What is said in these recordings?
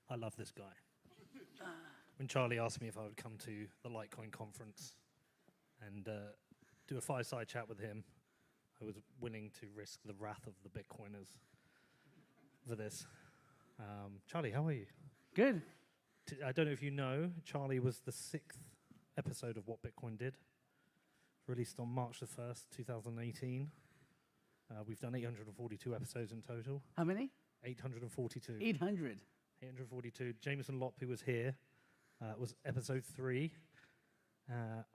I love this guy. When Charlie asked me if I would come to the Litecoin conference and do a fireside chat with him, I was willing to risk the wrath of the Bitcoiners for this. Charlie, how are you? Good. I don't know if you know, Charlie was the 6th episode of What Bitcoin Did, released on March the 1st, 2018. We've done 842 episodes in total. How many? 842. 800. 842. Jameson Lopp, who was here, was episode 3.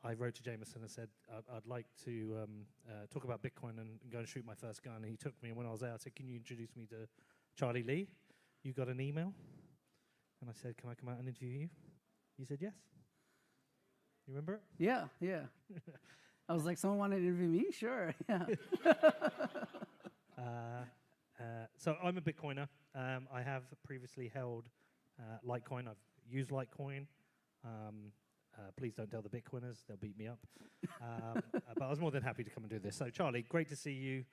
I wrote to Jameson and said, I'd like to talk about Bitcoin and go and shoot my first gun. And he took me, and when I was there, I said, can you introduce me to Charlie Lee? You got an email? And I said, can I come out and interview you? You said yes. You remember it? Yeah. I was like, someone wanted to interview me? Sure, yeah. So I'm a Bitcoiner. I have previously held Litecoin. I've used Litecoin. Please don't tell the Bitcoiners. They'll beat me up. But I was more than happy to come and do this. So, Charlie, great to see you.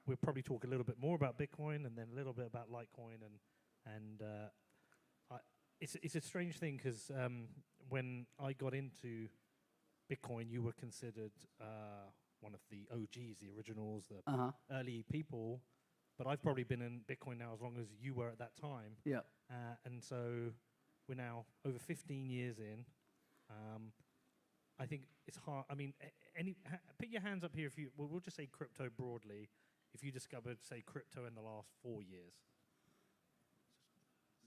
We'll probably talk a little bit more about Bitcoin and then a little bit about Litecoin. And it's a strange thing because when I got into Bitcoin, you were considered one of the OGs, the originals, the early people. But I've probably been in Bitcoin now as long as you were at that time. Yeah. And so we're now over 15 years in. I think it's hard. I mean, put your hands up here if you. We'll just say crypto broadly. If you discovered, say, crypto in the last 4 years,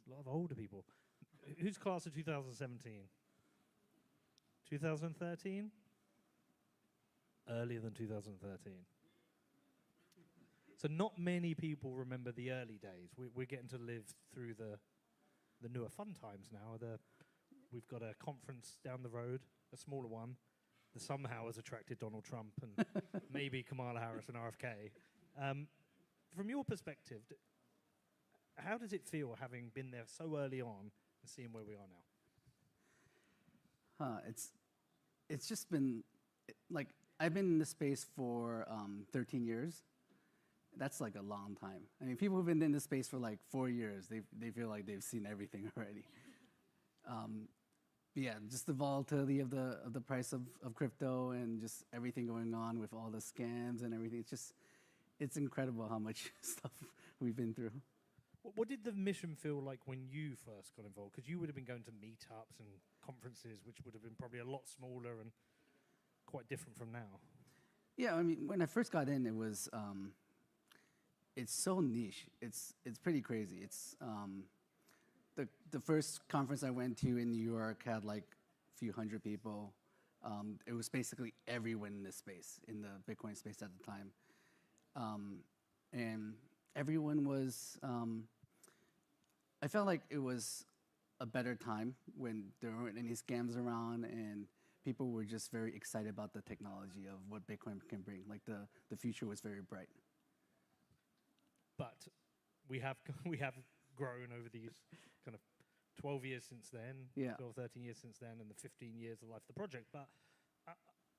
a lot of older people. Who's class of 2017? 2013? Earlier than 2013. So not many people remember the early days. We're getting to live through the newer fun times now. We've got a conference down the road, a smaller one, that somehow has attracted Donald Trump and maybe Kamala Harris and RFK. From your perspective, how does it feel having been there so early on and seeing where we are now? It's just been, like, I've been in this space for 13 years. That's like a long time. I mean, people who've been in this space for like 4 years, they feel like they've seen everything already. Yeah, just the volatility of the price of crypto and just everything going on with all the scams and everything. It's incredible how much stuff we've been through. What did the mission feel like when you first got involved? Because you would have been going to meetups and conferences, which would have been probably a lot smaller and quite different from now. Yeah, I mean, when I first got in, it was, it's so niche. It's pretty crazy. It's the first conference I went to in New York had like a few hundred people. It was basically everyone in this space, in the Bitcoin space at the time. And everyone was, I felt like it was a better time when there weren't any scams around and people were just very excited about the technology of what Bitcoin can bring. Like the future was very bright. But we have grown over these kind of 12 years since then, yeah. 12, 13 years since then, and the 15 years of life of the project. But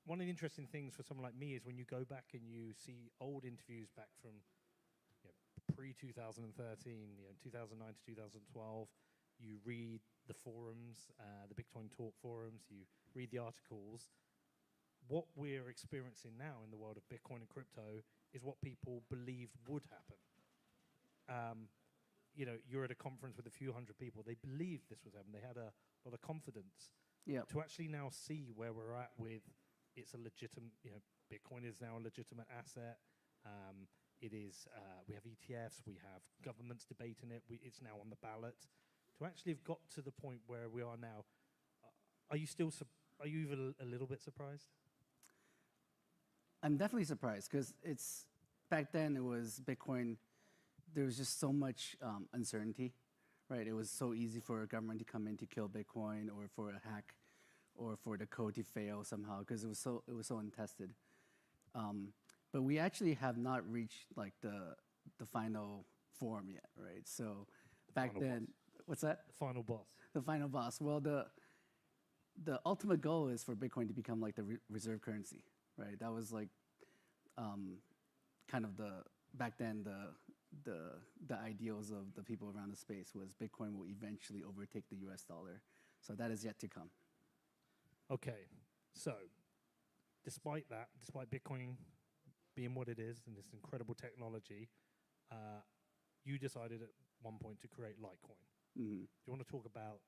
one of the interesting things for someone like me is when you go back and you see old interviews back from pre-2013, 2009 to 2012, you read the forums, the Bitcoin Talk forums, you read the articles. What we're experiencing now in the world of Bitcoin and crypto is what people believed would happen. You're at a conference with a few hundred people. They believed this was happening. They had a lot of confidence. Yeah. To actually now see where we're at with, it's a legitimate, Bitcoin is now a legitimate asset. It is, we have ETFs, we have governments debating it, it's now on the ballot. To actually have got to the point where we are now, are you even a little bit surprised? I'm definitely surprised because back then it was Bitcoin, there was just so much uncertainty, right? It was so easy for a government to come in to kill Bitcoin or for a hack or for the code to fail somehow because it was so untested. But we actually have not reached like the final form yet, right? So back then, what's that? The final boss. The final boss. Well, the ultimate goal is for Bitcoin to become like the reserve currency, right? That was like kind of back then the ideals of the people around the space was Bitcoin will eventually overtake the US dollar. So that is yet to come. Okay, so despite that, despite Bitcoin being what it is and this incredible technology, you decided at one point to create Litecoin. Mm-hmm. Do you want to talk about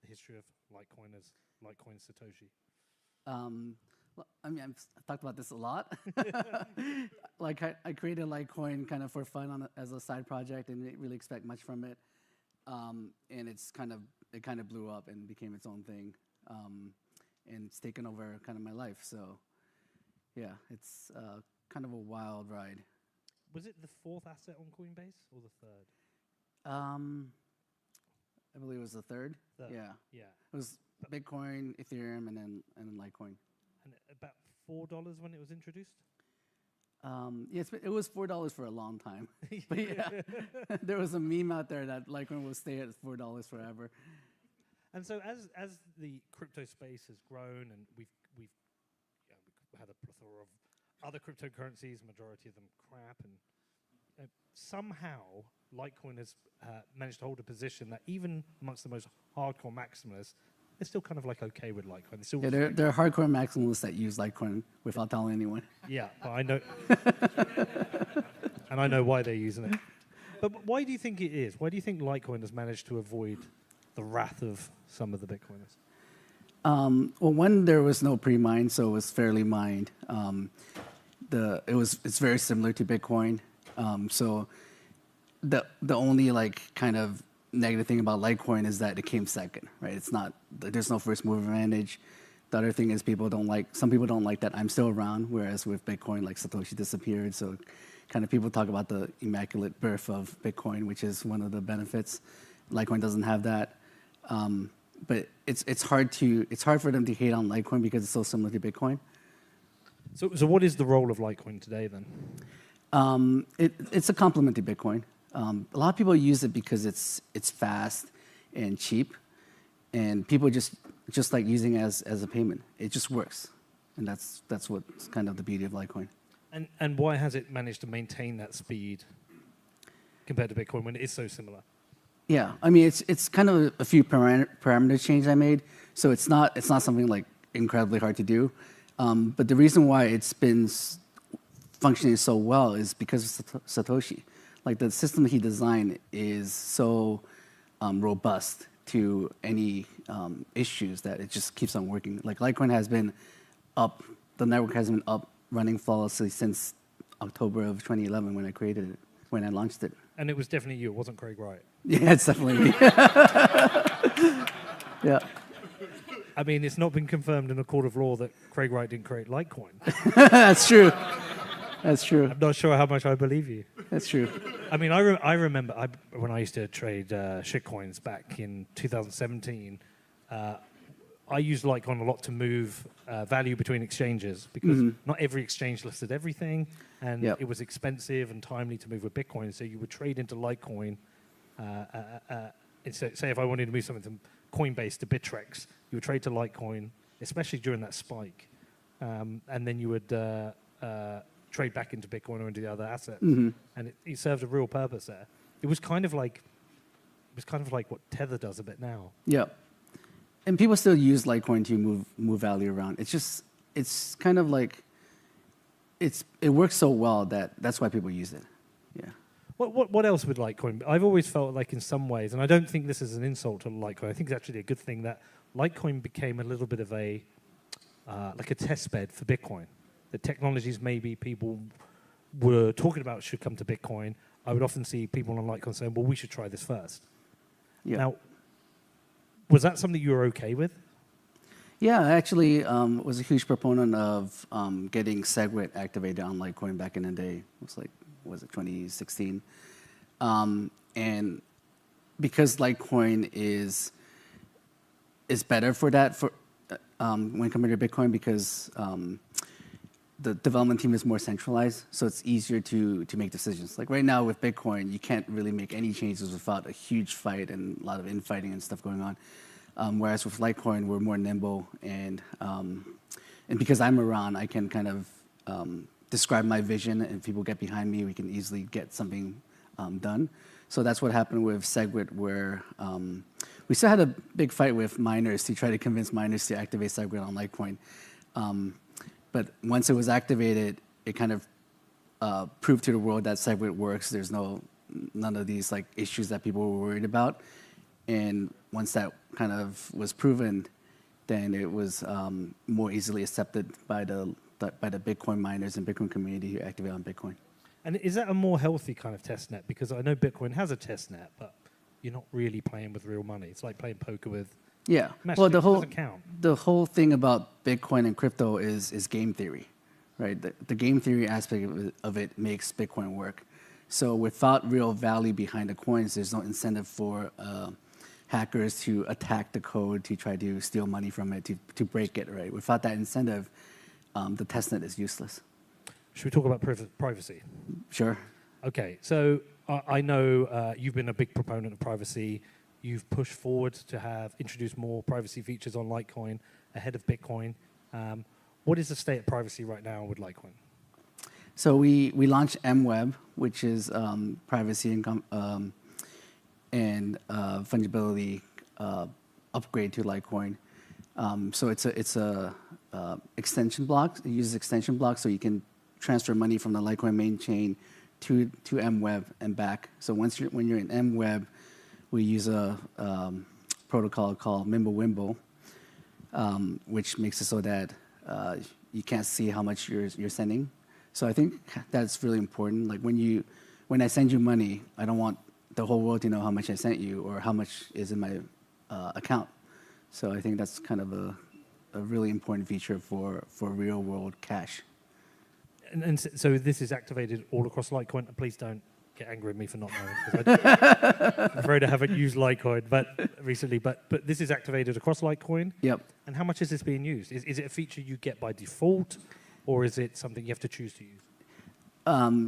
the history of Litecoin as Litecoin Satoshi? Well, I mean, I've talked about this a lot. Like I created Litecoin kind of for fun as a side project, and didn't really expect much from it. And it kind of blew up and became its own thing, and it's taken over kind of my life. So, yeah, it's kind of a wild ride. Was it the fourth asset on Coinbase or the third? I believe it was the third. Yeah. Yeah. It was Bitcoin, Ethereum, and then Litecoin. And about $4 when it was introduced? Yeah, it was $4 for a long time. But yeah, there was a meme out there that Litecoin will stay at $4 forever. And so as the crypto space has grown and we've had a plethora of other cryptocurrencies, majority of them crap, and somehow Litecoin has managed to hold a position that even amongst the most hardcore maximalists, they're still kind of like okay with Litecoin. Yeah, they're hardcore maximalists that use Litecoin without telling anyone. Yeah, but I know, and I know why they're using it. But why do you think it is? Why do you think Litecoin has managed to avoid the wrath of some of the Bitcoiners? Well, when there was no pre-mine, so it was fairly mined. It's very similar to Bitcoin. So the only like kind of negative thing about Litecoin is that it came second, right? It's not, there's no first mover advantage. The other thing is some people don't like that I'm still around, whereas with Bitcoin, like Satoshi disappeared. So kind of people talk about the immaculate birth of Bitcoin, which is one of the benefits. Litecoin doesn't have that. But it's hard for them to hate on Litecoin because it's so similar to Bitcoin. So what is the role of Litecoin today then? It's a complement to Bitcoin. A lot of people use it because it's fast and cheap, and people just like using it as a payment. It just works, and that's what's kind of the beauty of Litecoin. And why has it managed to maintain that speed compared to Bitcoin when it is so similar? Yeah, I mean it's kind of a few parameter changes I made, so it's not something like incredibly hard to do. But the reason why it's been functioning so well is because of Satoshi. Like the system he designed is so robust to any issues that it just keeps on working. Like Litecoin has been up, the network has been up running flawlessly since October of 2011 when I created it, when I launched it. And it was definitely you, it wasn't Craig Wright. Yeah, it's definitely me. Yeah. I mean, it's not been confirmed in a court of law that Craig Wright didn't create Litecoin. That's true. That's true. I'm not sure how much I believe you. That's true. I mean, I remember when I used to trade shitcoins back in 2017, I used Litecoin a lot to move value between exchanges because not every exchange listed everything, and it was expensive and timely to move with Bitcoin. So you would trade into Litecoin. Say if I wanted to move something from Coinbase to Bittrex, you would trade to Litecoin, especially during that spike, and then you would trade back into Bitcoin or into the other assets, and it served a real purpose there. It was kind of like what Tether does a bit now. Yeah, and people still use Litecoin to move value around. It's kind of like it works so well that's why people use it. Yeah. What else with Litecoin? I've always felt like in some ways, and I don't think this is an insult to Litecoin. I think it's actually a good thing that Litecoin became a little bit of a like a test bed for Bitcoin. The technologies maybe people were talking about should come to Bitcoin. I would often see people on Litecoin saying, well, we should try this first. Yeah. Now, was that something you were okay with? Yeah, I actually was a huge proponent of getting SegWit activated on Litecoin back in the day. Was it 2016? And because Litecoin is better for that when compared to Bitcoin because the development team is more centralized, so it's easier to make decisions. Like right now with Bitcoin, you can't really make any changes without a huge fight and a lot of infighting and stuff going on. Whereas with Litecoin, we're more nimble, and because I'm around, I can kind of describe my vision, and if people get behind me, we can easily get something done. So that's what happened with SegWit, where we still had a big fight with miners to try to convince miners to activate SegWit on Litecoin. But once it was activated, it kind of proved to the world that SegWit works. There's none of these like issues that people were worried about. And once that kind of was proven, then it was more easily accepted by the Bitcoin miners and Bitcoin community who activate on Bitcoin. And is that a more healthy kind of test net? Because I know Bitcoin has a test net, but you're not really playing with real money. It's like playing poker with mesh. Well, It doesn't count. the whole thing about Bitcoin and crypto is game theory, right? The game theory aspect of it makes Bitcoin work. So without real value behind the coins, there's no incentive for hackers to attack the code, to try to steal money from it, to break it, right? Without that incentive, the testnet is useless. Should we talk about privacy? Sure. Okay, so I know you've been a big proponent of privacy. You've pushed forward to have introduced more privacy features on Litecoin ahead of Bitcoin. What is the state of privacy right now with Litecoin? So we launched MWeb, which is privacy and fungibility upgrade to Litecoin. So it's a extension block. It uses extension blocks, so you can transfer money from the Litecoin main chain to MWeb and back. So when you're in MWeb, we use a protocol called Mimblewimble, which makes it so that you can't see how much you're sending. So I think that's really important. Like when I send you money, I don't want the whole world to know how much I sent you or how much is in my account. So I think that's kind of a really important feature for real world cash. And so this is activated all across Litecoin. Please don't get angry at me for not knowing, 'cause I'm afraid I haven't used Litecoin recently. But this is activated across Litecoin. Yep. And how much is this being used? Is it a feature you get by default, or is it something you have to choose to use?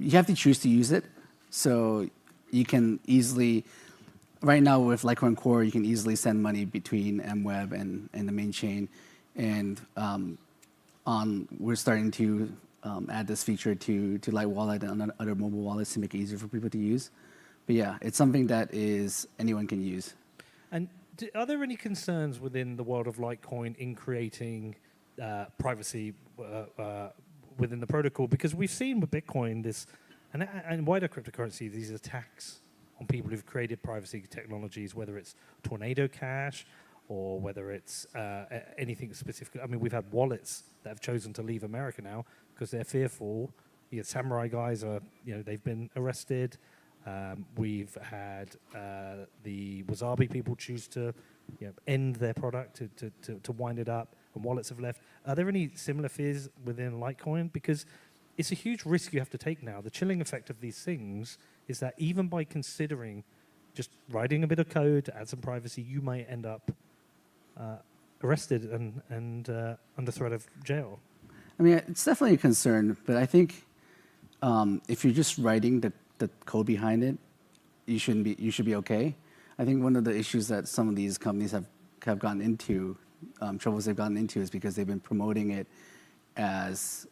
You have to choose to use it. So you can easily, right now with Litecoin Core, you can easily send money between MWeb and the main chain. And we're starting to add this feature to Lite Wallet and other mobile wallets to make it easier for people to use. But yeah, it's something that anyone can use. And are there any concerns within the world of Litecoin in creating privacy within the protocol? Because we've seen with Bitcoin and wider cryptocurrency, these attacks on people who've created privacy technologies, whether it's Tornado Cash or whether it's anything specific. I mean, we've had wallets that have chosen to leave America now because they're fearful. The Samurai guys they've been arrested. We've had the Wasabi people choose to end their product to wind it up, and wallets have left. Are there any similar fears within Litecoin? Because it's a huge risk you have to take now. The chilling effect of these things is that even by considering just writing a bit of code to add some privacy, you might end up arrested and under threat of jail. I mean, it's definitely a concern, but I think if you're just writing the code behind it, you should be okay. I think one of the issues that some of these companies have gotten into, troubles they've gotten into, is because they've been promoting it as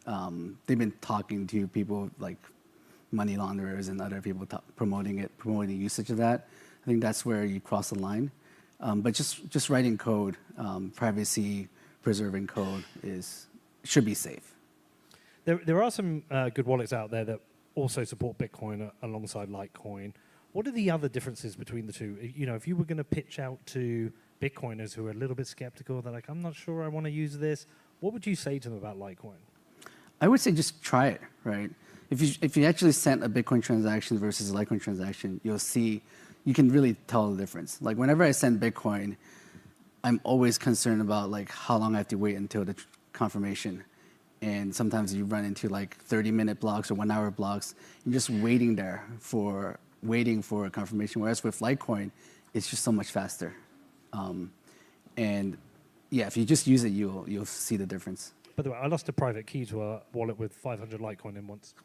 they've been talking to people like money launderers and other people promoting the usage of that. I think that's where you cross the line. But just writing code, privacy preserving code should be safe. There are some good wallets out there that also support Bitcoin alongside Litecoin. What are the other differences between the two? If you were going to pitch out to Bitcoiners who are a little bit skeptical, they're like, I'm not sure I want to use this, what would you say to them about Litecoin? I would say just try it, right? If you actually sent a Bitcoin transaction versus a Litecoin transaction, you can really tell the difference. Like whenever I send Bitcoin, I'm always concerned about like how long I have to wait until the confirmation. And sometimes you run into like 30-minute blocks or 1-hour blocks. You're just waiting for a confirmation. Whereas with Litecoin, it's just so much faster. And yeah, if you just use it, you'll see the difference. By the way, I lost a private key to a wallet with 500 Litecoin in once.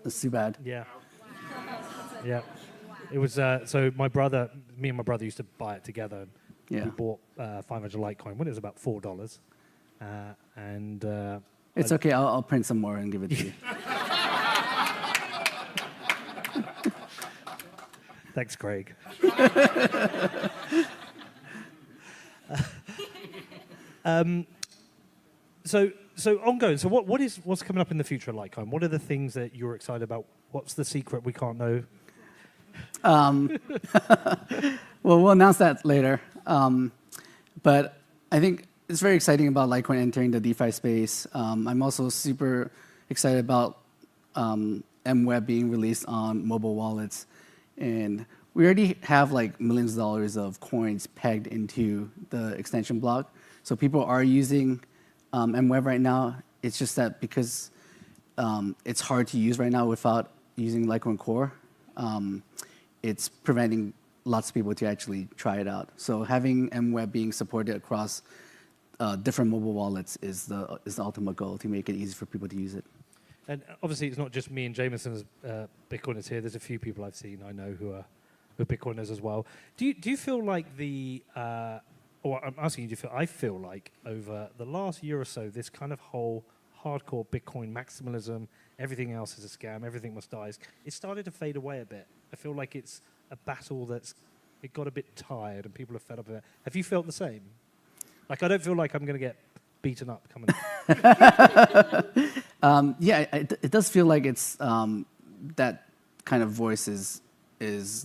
That's too bad. Yeah. Yeah. It was, so me and my brother used to buy it together. Yeah. We bought 500 Litecoin when it was about $4. It's okay, I'll print some more and give it to you. Thanks, Craig. So ongoing. So what's coming up in the future at Litecoin? What are the things that you're excited about? What's the secret we can't know? Well, we'll announce that later. But I think it's very exciting about Litecoin entering the DeFi space. I'm also super excited about MWeb being released on mobile wallets. And we already have like millions of dollars of coins pegged into the extension block. So people are using MWeb right now. It's just that because it's hard to use right now without using Litecoin Core, it's preventing lots of people to actually try it out. So having MWeb being supported across different mobile wallets is the ultimate goal, to make it easy for people to use it. And obviously, it's not just me and Jameson as Bitcoiners here. There's a few people I've seen I know who are Bitcoiners as well. Do you feel like or I'm asking you, I feel like over the last year or so, this kind of whole hardcore Bitcoin maximalism, everything else is a scam, everything must die, it started to fade away a bit. I feel like it's a battle it got a bit tired and people are fed up of it. Have you felt the same? Like, I don't feel like I'm going to get beaten up coming up. Yeah, it does feel like it's that kind of voice is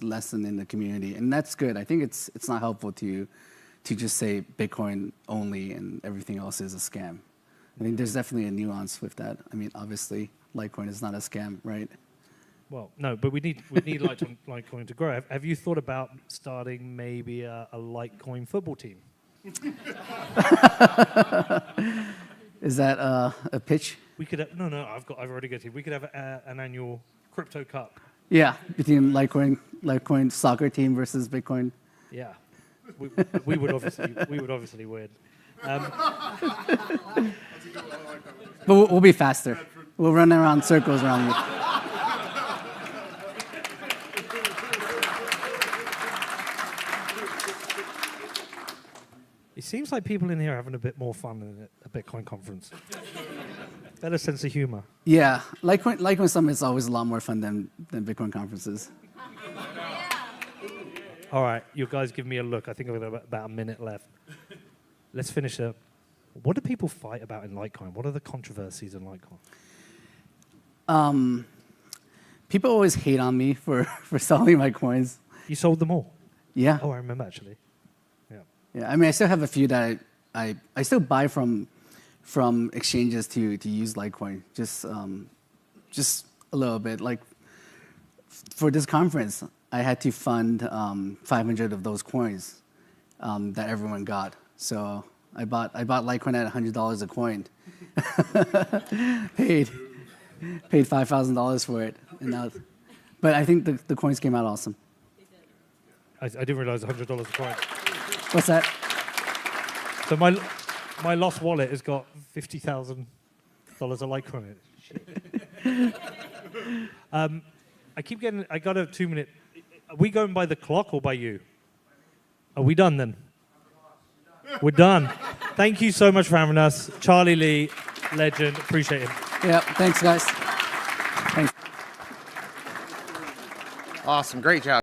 lessened in the community, and that's good. I think it's not helpful to just say Bitcoin only and everything else is a scam. I think there's definitely a nuance with that. I mean, obviously, Litecoin is not a scam, right? Well, no, but we need Litecoin to grow. Have you thought about starting maybe a Litecoin football team? Is that a pitch? We could have, no, I've already got a team. We could have an annual crypto cup. Yeah, between Litecoin soccer team versus Bitcoin. Yeah, we would obviously win. But we'll be faster. We'll run around circles around you. It seems like people in here are having a bit more fun than a Bitcoin conference. Better sense of humor. Yeah, Litecoin Summit is always a lot more fun than Bitcoin conferences. All right, you guys give me a look. I think I've got about a minute left. Let's finish up. What do people fight about in Litecoin? What are the controversies in Litecoin? People always hate on me for selling my coins. You sold them all? Yeah. Oh, I remember actually. Yeah, I mean, I still have a few that I still buy from exchanges to use Litecoin. Just a little bit. Like for this conference, I had to fund 500 of those coins that everyone got. So I bought Litecoin at $100 a coin. paid $5,000 for it, but I think the coins came out awesome. I didn't realize $100 a coin. What's that? So my lost wallet has got $50,000 of Litecoin in it. I got a 2-minute. Are we going by the clock or by you? Are we done then? We're done. Thank you so much for having us. Charlie Lee, legend. Appreciate it. Yeah, thanks, guys. Thanks. Awesome. Great job.